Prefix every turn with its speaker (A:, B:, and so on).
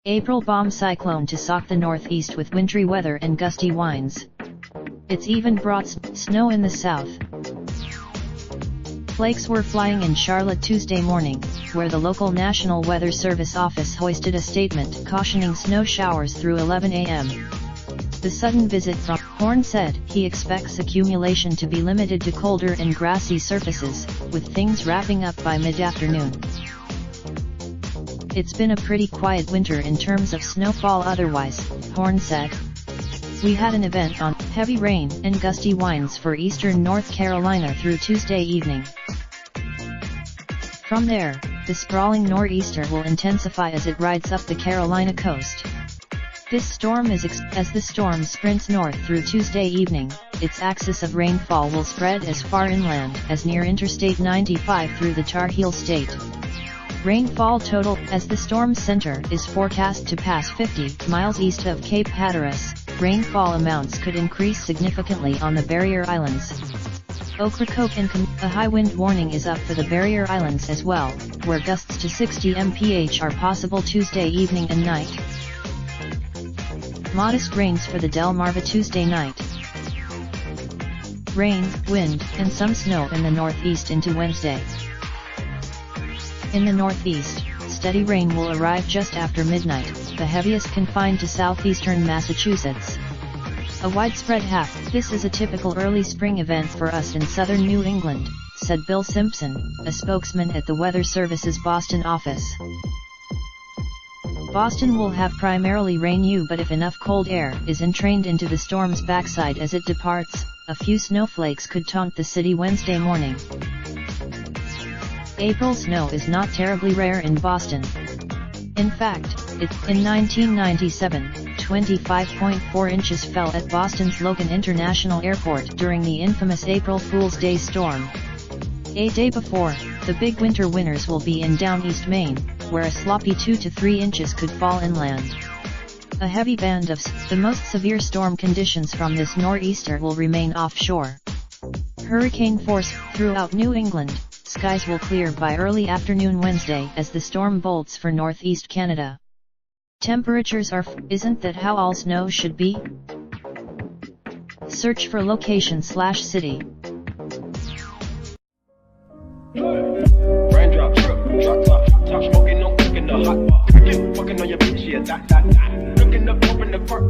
A: April bomb cyclone to sock the northeast with wintry weather and gusty winds. It's even brought snow in the south. Flakes were flying in Charlotte Tuesday morning, where the local National Weather Service office hoisted a statement cautioning snow showers through 11 a.m. The sudden visit from Horn said he expects accumulation to be limited to colder and grassy surfaces, with things wrapping up by mid-afternoon. It's been a pretty quiet winter in terms of snowfall otherwise, Horn said. We had an event on heavy rain and gusty winds for eastern North Carolina through Tuesday evening. From there, the sprawling nor'easter will intensify as it rides up the Carolina coast. This storm as the storm sprints north through Tuesday evening, its axis of rainfall will spread as far inland as near Interstate 95 through the Tar Heel State. Rainfall total as the storm center is forecast to pass 50 miles east of Cape Hatteras. Rainfall amounts could increase significantly on the Barrier Islands. Ocracoke and a high wind warning is up for the Barrier Islands as well, where gusts to 60 mph are possible Tuesday evening and night. Modest rains for the Delmarva Tuesday night. Rain, wind, and some snow in the northeast into Wednesday. In the northeast, steady rain will arrive just after midnight, the heaviest confined to southeastern Massachusetts. A widespread This is a typical early spring event for us in southern New England, said Bill Simpson, a spokesman at the Weather Service's Boston office. Boston will have primarily rain but if enough cold air is entrained into the storm's backside as it departs, a few snowflakes could taunt the city Wednesday morning. April snow is not terribly rare in Boston. In fact, in 1997, 25.4 inches fell at Boston's Logan International Airport during the infamous April Fool's Day storm. A day before, the big winter winners will be in down East Maine, where a sloppy 2 to 3 inches could fall inland. A heavy band of the most severe storm conditions from this nor'easter will remain offshore. Hurricane force throughout New England. Skies will clear by early afternoon Wednesday as the storm bolts for northeast Canada. Temperatures are isn't that how all snow should be? Search for location/city.
B: Raindrop, drop top smoking, no cooking the hot pot. Fucking on your bitch, yeah, that. Looking up, open the park,